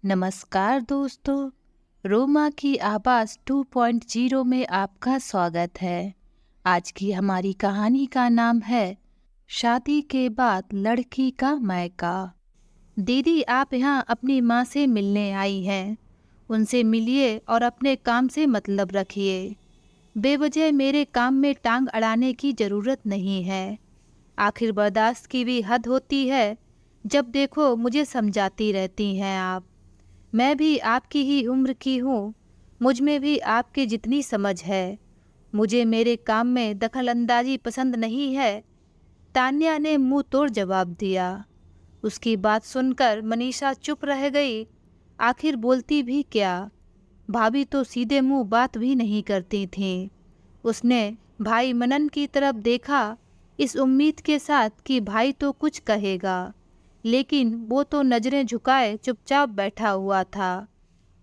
नमस्कार दोस्तों, रोमा की आवाज़ 2.0 में आपका स्वागत है। आज की हमारी कहानी का नाम है शादी के बाद लड़की का मायका। दीदी, आप यहाँ अपनी माँ से मिलने आई हैं। उनसे मिलिए और अपने काम से मतलब रखिए। बेवजह मेरे काम में टांग अड़ाने की ज़रूरत नहीं है। आखिर बर्दाश्त की भी हद होती है। जब देखो मुझे समझाती रहती हैं आप। मैं भी आपकी ही उम्र की हूँ। मुझ में भी आपके जितनी समझ है। मुझे मेरे काम में दखलंदाजी पसंद नहीं है। तान्या ने मुंह तोड़ जवाब दिया। उसकी बात सुनकर मनीषा चुप रह गई। आखिर बोलती भी क्या। भाभी तो सीधे मुंह बात भी नहीं करती थीं। उसने भाई मनन की तरफ देखा, इस उम्मीद के साथ कि भाई तो कुछ कहेगा, लेकिन वो तो नज़रें झुकाए चुपचाप बैठा हुआ था।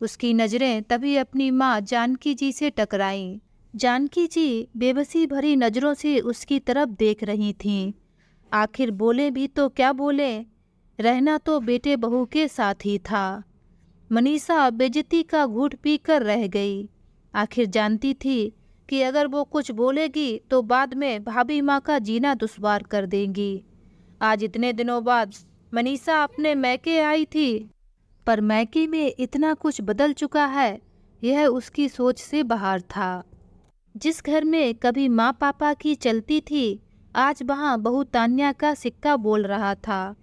उसकी नज़रें तभी अपनी माँ जानकी जी से टकराईं। जानकी जी बेबसी भरी नज़रों से उसकी तरफ देख रही थीं। आखिर बोले भी तो क्या बोले, रहना तो बेटे बहू के साथ ही था। मनीषा बेइज्जती का घूंट पीकर रह गई। आखिर जानती थी कि अगर वो कुछ बोलेगी तो बाद में भाभी माँ का जीना दुश्वार कर देंगी। आज इतने दिनों बाद मनीषा अपने मैके आई थी, पर मैके में इतना कुछ बदल चुका है, यह उसकी सोच से बाहर था। जिस घर में कभी माँ पापा की चलती थी, आज वहाँ बहू तान्या का सिक्का बोल रहा था।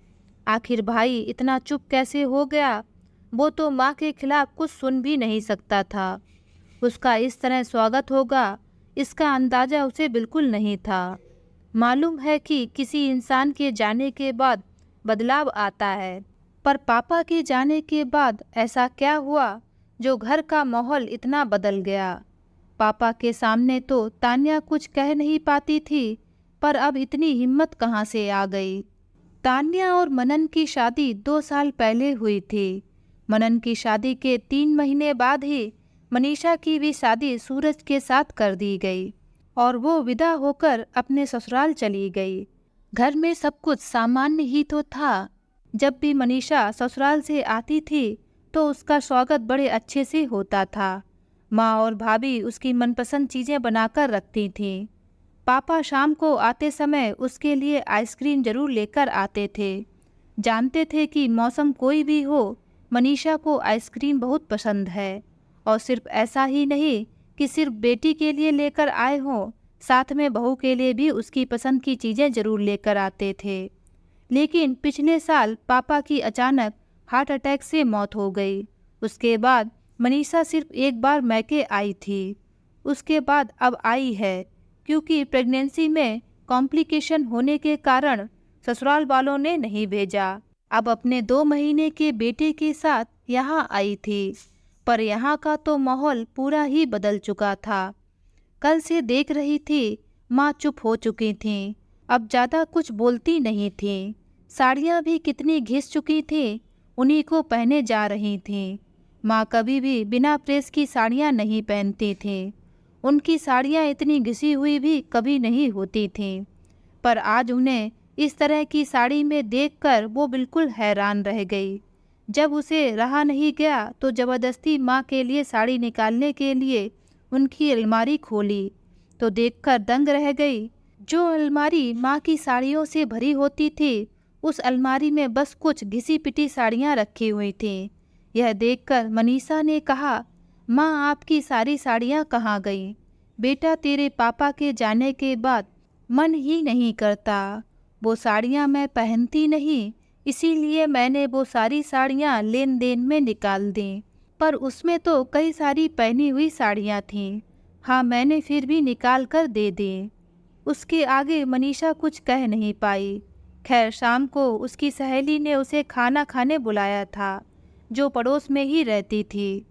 आखिर भाई इतना चुप कैसे हो गया। वो तो माँ के खिलाफ कुछ सुन भी नहीं सकता था। उसका इस तरह स्वागत होगा, इसका अंदाजा उसे बिल्कुल नहीं था। मालूम है कि किसी इंसान के जाने के बाद बदलाव आता है, पर पापा के जाने के बाद ऐसा क्या हुआ जो घर का माहौल इतना बदल गया। पापा के सामने तो तान्या कुछ कह नहीं पाती थी, पर अब इतनी हिम्मत कहाँ से आ गई। तान्या और मनन की शादी 2 साल पहले हुई थी। मनन की शादी के 3 महीने बाद ही मनीषा की भी शादी सूरज के साथ कर दी गई और वो विदा होकर अपने ससुराल चली गई। घर में सब कुछ सामान्य ही तो था। जब भी मनीषा ससुराल से आती थी तो उसका स्वागत बड़े अच्छे से होता था। माँ और भाभी उसकी मनपसंद चीज़ें बनाकर रखती थीं। पापा शाम को आते समय उसके लिए आइसक्रीम जरूर लेकर आते थे। जानते थे कि मौसम कोई भी हो, मनीषा को आइसक्रीम बहुत पसंद है। और सिर्फ ऐसा ही नहीं कि सिर्फ बेटी के लिए लेकर आए हों, साथ में बहू के लिए भी उसकी पसंद की चीज़ें जरूर लेकर आते थे। लेकिन पिछले साल पापा की अचानक हार्ट अटैक से मौत हो गई। उसके बाद मनीषा सिर्फ एक बार मैके आई थी। उसके बाद अब आई है, क्योंकि प्रेगनेंसी में कॉम्प्लिकेशन होने के कारण ससुराल वालों ने नहीं भेजा। अब अपने 2 महीने के बेटे के साथ यहाँ आई थी, पर यहाँ का तो माहौल पूरा ही बदल चुका था। कल से देख रही थी माँ चुप हो चुकी थीं, अब ज़्यादा कुछ बोलती नहीं थीं। साड़ियाँ भी कितनी घिस चुकी थीं, उन्हीं को पहने जा रही थीं। माँ कभी भी बिना प्रेस की साड़ियाँ नहीं पहनती थीं। उनकी साड़ियाँ इतनी घिसी हुई भी कभी नहीं होती थीं, पर आज उन्हें इस तरह की साड़ी में देखकर वो बिल्कुल हैरान रह गई। जब उसे रहा नहीं गया तो ज़बरदस्ती माँ के लिए साड़ी निकालने के लिए उनकी अलमारी खोली, तो देखकर दंग रह गई। जो अलमारी माँ की साड़ियों से भरी होती थी, उस अलमारी में बस कुछ घिसी पिटी साड़ियाँ रखी हुई थीं। यह देखकर मनीषा ने कहा, माँ आपकी सारी साड़ियाँ कहाँ गईं? बेटा, तेरे पापा के जाने के बाद मन ही नहीं करता। वो साड़ियाँ मैं पहनती नहीं, इसीलिए मैंने वो सारी साड़ियाँ लेन देन में निकाल दी। पर उसमें तो कई सारी पहनी हुई साड़ियाँ थीं। हाँ, मैंने फिर भी निकाल कर दे दी। उसके आगे मनीषा कुछ कह नहीं पाई। खैर, शाम को उसकी सहेली ने उसे खाना खाने बुलाया था, जो पड़ोस में ही रहती थी,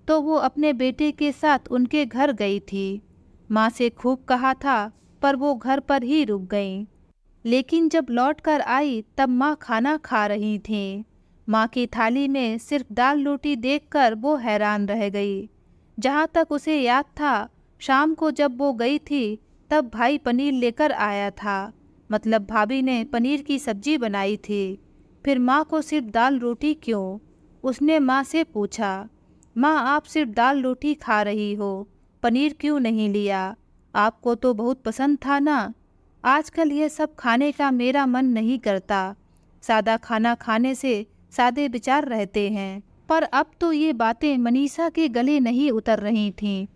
तो वो अपने बेटे के साथ उनके घर गई थी। माँ से खूब कहा था, पर वो घर पर ही रुक गईं। लेकिन जब लौट कर आई तब माँ खाना खा रही थीं। माँ की थाली में सिर्फ दाल रोटी देखकर वो हैरान रह गई। जहाँ तक उसे याद था, शाम को जब वो गई थी तब भाई पनीर लेकर आया था, मतलब भाभी ने पनीर की सब्जी बनाई थी। फिर माँ को सिर्फ दाल रोटी क्यों? उसने माँ से पूछा, माँ आप सिर्फ दाल रोटी खा रही हो, पनीर क्यों नहीं लिया? आपको तो बहुत पसंद था ना। आजकल ये सब खाने का मेरा मन नहीं करता। सादा खाना खाने से सादे विचार रहते हैं। पर अब तो ये बातें मनीषा के गले नहीं उतर रही थीं।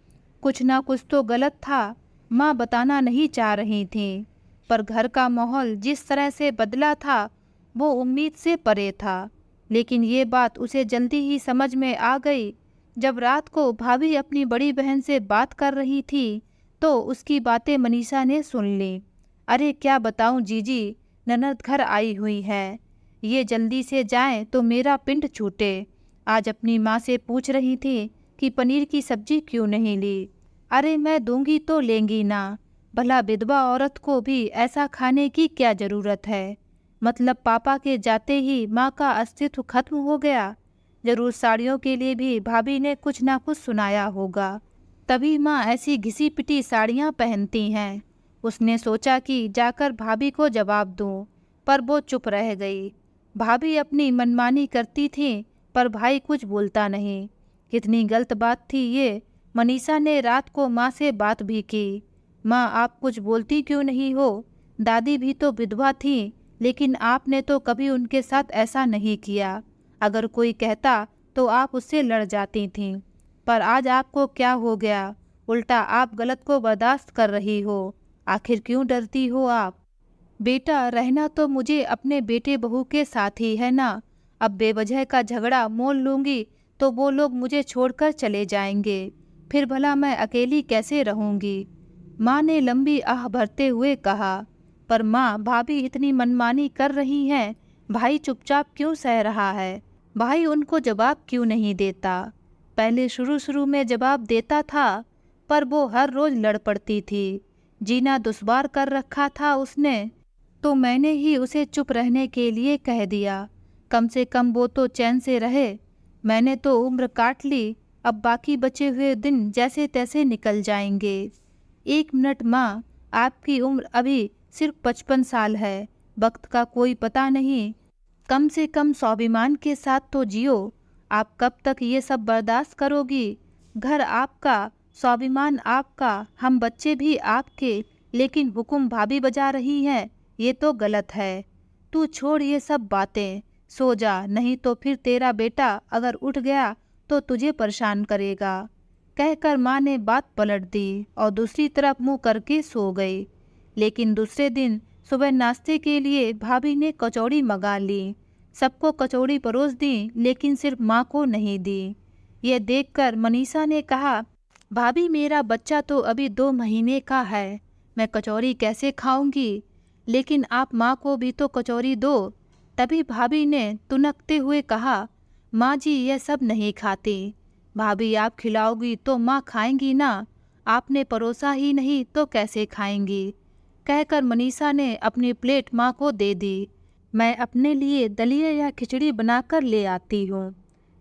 कुछ ना कुछ तो गलत था, माँ बताना नहीं चाह रही थीं। पर घर का माहौल जिस तरह से बदला था वो उम्मीद से परे था। लेकिन ये बात उसे जल्दी ही समझ में आ गई। जब रात को भाभी अपनी बड़ी बहन से बात कर रही थी तो उसकी बातें मनीषा ने सुन ली। अरे क्या बताऊं जीजी, ननद घर आई हुई है। ये जल्दी से जाएं तो मेरा पिंड छूटे। आज अपनी माँ से पूछ रही थी कि पनीर की सब्जी क्यों नहीं ली। अरे मैं दूंगी तो लेंगी ना। भला विधवा औरत को भी ऐसा खाने की क्या ज़रूरत है? मतलब पापा के जाते ही माँ का अस्तित्व खत्म हो गया। जरूर साड़ियों के लिए भी भाभी ने कुछ ना कुछ सुनाया होगा, तभी माँ ऐसी घिसी पिटी साड़ियाँ पहनती हैं। उसने सोचा कि जाकर भाभी को जवाब दूँ, पर वो चुप रह गई। भाभी अपनी मनमानी करती थी पर भाई कुछ बोलता नहीं। कितनी गलत बात थी ये। मनीषा ने रात को माँ से बात भी की। माँ आप कुछ बोलती क्यों नहीं हो? दादी भी तो विधवा थी, लेकिन आपने तो कभी उनके साथ ऐसा नहीं किया। अगर कोई कहता तो आप उससे लड़ जाती थीं। पर आज आपको क्या हो गया? उल्टा आप गलत को बर्दाश्त कर रही हो। आखिर क्यों डरती हो आप? बेटा रहना तो मुझे अपने बेटे बहू के साथ ही है ना। अब बेवजह का झगड़ा मोल लूँगी तो वो लोग मुझे छोड़कर चले जाएंगे। फिर भला मैं अकेली कैसे रहूँगी? माँ ने लंबी आह भरते हुए कहा। पर माँ भाभी इतनी मनमानी कर रही हैं, भाई चुपचाप क्यों सह रहा है? भाई उनको जवाब क्यों नहीं देता? पहले शुरू शुरू में जवाब देता था, पर वो हर रोज लड़ पड़ती थी। जीना दुश्वार कर रखा था उसने, तो मैंने ही उसे चुप रहने के लिए कह दिया। कम से कम वो तो चैन से रहे। मैंने तो उम्र काट ली, अब बाकी बचे हुए दिन जैसे तैसे निकल जाएंगे। 1 मिनट माँ, आपकी उम्र अभी सिर्फ 55 साल है। वक्त का कोई पता नहीं। कम से कम स्वाभिमान के साथ तो जियो। आप कब तक ये सब बर्दाश्त करोगी? घर आपका, स्वाभिमान आपका, हम बच्चे भी आपके, लेकिन हुक्म भाभी बजा रही है। ये तो गलत है। तू छोड़ ये सब बातें, सो जा, नहीं तो फिर तेरा बेटा अगर उठ गया तो तुझे परेशान करेगा। कहकर माँ ने बात पलट दी और दूसरी तरफ मुंह करके सो गई। लेकिन दूसरे दिन सुबह नाश्ते के लिए भाभी ने कचौड़ी मंगा ली। सबको कचौड़ी परोस दी, लेकिन सिर्फ माँ को नहीं दी। ये देखकर मनीषा ने कहा, भाभी मेरा बच्चा तो अभी 2 महीने का है, मैं कचौड़ी कैसे खाऊंगी? लेकिन आप माँ को भी तो कचौड़ी दो। तभी भाभी ने तुनकते हुए कहा, माँ जी यह सब नहीं खाती। भाभी आप खिलाओगी तो माँ खाएंगी ना। आपने परोसा ही नहीं तो कैसे खाएंगी? कहकर मनीषा ने अपनी प्लेट माँ को दे दी। मैं अपने लिए दलिया या खिचड़ी बनाकर ले आती हूँ।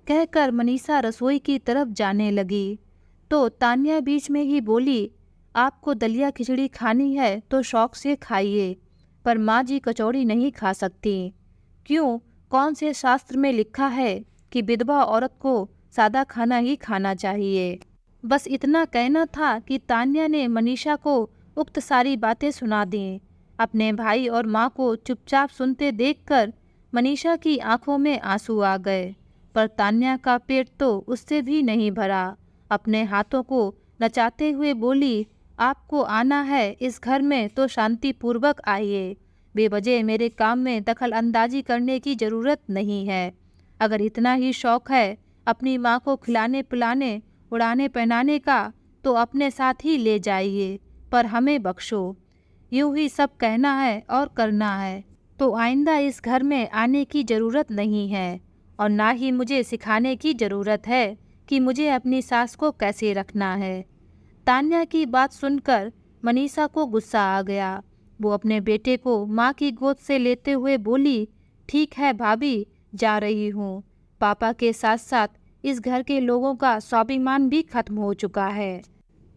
कहकर मनीषा रसोई की तरफ जाने लगी तो तान्या बीच में ही बोली, आपको दलिया खिचड़ी खानी है तो शौक से खाइए, पर माँ जी कचौड़ी नहीं खा सकती। क्यों? कौन से शास्त्र में लिखा है कि विधवा औरत को सादा खाना ही खाना चाहिए? बस इतना कहना था कि तान्या ने मनीषा को उक्त सारी बातें सुना दी। अपने भाई और माँ को चुपचाप सुनते देखकर मनीषा की आंखों में आंसू आ गए, पर तान्या का पेट तो उससे भी नहीं भरा। अपने हाथों को नचाते हुए बोली, आपको आना है इस घर में तो शांतिपूर्वक आइए। बेवजह मेरे काम में दखल अंदाजी करने की ज़रूरत नहीं है। अगर इतना ही शौक है अपनी माँ को खिलाने पिलाने उड़ाने पहनाने का तो अपने साथ ही ले जाइए, पर हमें बख्शो। यूं ही सब कहना है और करना है तो आइंदा इस घर में आने की ज़रूरत नहीं है, और ना ही मुझे सिखाने की ज़रूरत है कि मुझे अपनी सास को कैसे रखना है। तान्या की बात सुनकर मनीषा को गुस्सा आ गया। वो अपने बेटे को माँ की गोद से लेते हुए बोली, ठीक है भाभी, जा रही हूँ। पापा के साथ साथ इस घर के लोगों का स्वाभिमान भी खत्म हो चुका है।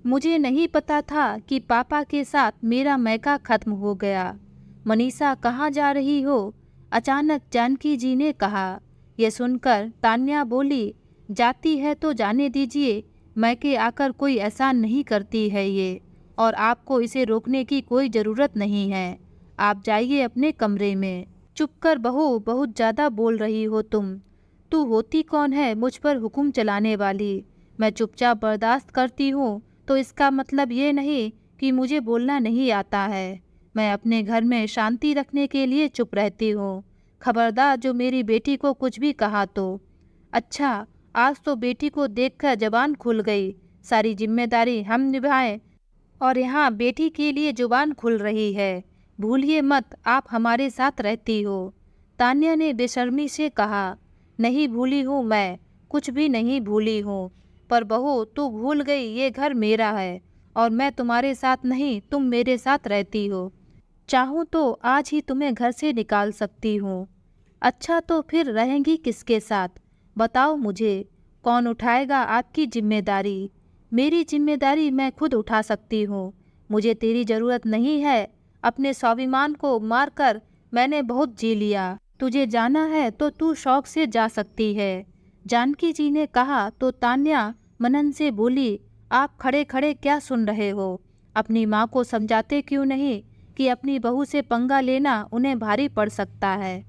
मुझे नहीं पता था कि पापा के साथ मेरा मैका खत्म हो गया। मनीषा कहाँ जा रही हो? अचानक जानकी जी ने कहा। ये सुनकर तान्या बोली, जाती है तो जाने दीजिए, मैके आकर कोई एहसान नहीं करती है ये, और आपको इसे रोकने की कोई ज़रूरत नहीं है। आप जाइए अपने कमरे में। चुप कर बहू, बहुत ज़्यादा बोल रही हो तुम। तू होती कौन है मुझ पर हुक्म चलाने वाली? मैं चुपचाप बर्दाश्त करती हूँ तो इसका मतलब ये नहीं कि मुझे बोलना नहीं आता है। मैं अपने घर में शांति रखने के लिए चुप रहती हूँ। खबरदार जो मेरी बेटी को कुछ भी कहा तो। अच्छा, आज तो बेटी को देखकर जबान खुल गई। सारी जिम्मेदारी हम निभाएं और यहाँ बेटी के लिए जुबान खुल रही है। भूलिए मत आप हमारे साथ रहती हो। तान्या ने बेशर्मी से कहा, नहीं भूली हूँ मैं, कुछ भी नहीं भूली हूँ। पर बहू तू भूल गई ये घर मेरा है और मैं तुम्हारे साथ नहीं, तुम मेरे साथ रहती हो। चाहूँ तो आज ही तुम्हें घर से निकाल सकती हूँ। अच्छा तो फिर रहेंगी किसके साथ? बताओ मुझे, कौन उठाएगा आपकी जिम्मेदारी? मेरी जिम्मेदारी मैं खुद उठा सकती हूँ। मुझे तेरी ज़रूरत नहीं है। अपने स्वाभिमान को मारकर मैंने बहुत जी लिया। तुझे जाना है तो तू शौक से जा सकती है। जानकी जी ने कहा तो तान्या मनन से बोली, आप खड़े खड़े क्या सुन रहे हो? अपनी माँ को समझाते क्यों नहीं कि अपनी बहू से पंगा लेना उन्हें भारी पड़ सकता है?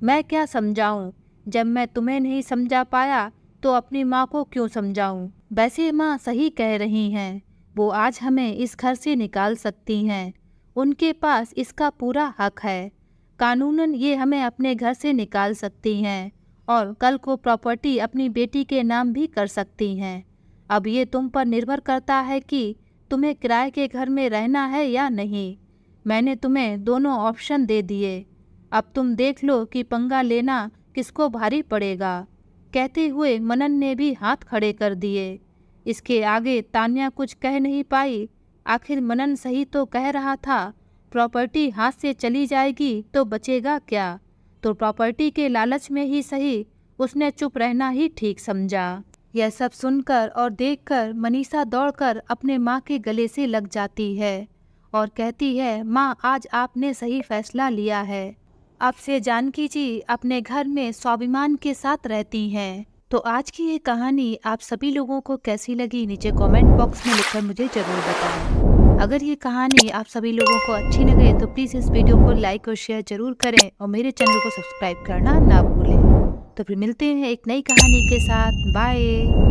मैं क्या समझाऊं? जब मैं तुम्हें नहीं समझा पाया तो अपनी माँ को क्यों समझाऊं? वैसे माँ सही कह रही हैं, वो आज हमें इस घर से निकाल सकती हैं। उनके पास इसका पूरा हक है। कानूनन ये हमें अपने घर से निकाल सकती हैं और कल को प्रॉपर्टी अपनी बेटी के नाम भी कर सकती हैं। अब ये तुम पर निर्भर करता है कि तुम्हें किराए के घर में रहना है या नहीं। मैंने तुम्हें दोनों ऑप्शन दे दिए। अब तुम देख लो कि पंगा लेना किसको भारी पड़ेगा। कहते हुए मनन ने भी हाथ खड़े कर दिए। इसके आगे तान्या कुछ कह नहीं पाई। आखिर मनन सही तो कह रहा था, प्रॉपर्टी हाथ से चली जाएगी तो बचेगा क्या? तो प्रॉपर्टी के लालच में ही सही उसने चुप रहना ही ठीक समझा। यह सब सुनकर और देखकर मनीषा दौड़कर अपने माँ के गले से लग जाती है और कहती है, माँ आज आपने सही फैसला लिया है। अब से जानकी जी अपने घर में स्वाभिमान के साथ रहती हैं। तो आज की ये कहानी आप सभी लोगों को कैसी लगी नीचे कमेंट बॉक्स में लिखकर मुझे ज़रूर बताएं। अगर ये कहानी आप सभी लोगों को अच्छी लगे तो प्लीज़ इस वीडियो को लाइक और शेयर ज़रूर करें और मेरे चैनल को सब्सक्राइब करना ना भूलें। तो फिर मिलते हैं एक नई कहानी के साथ। बाय।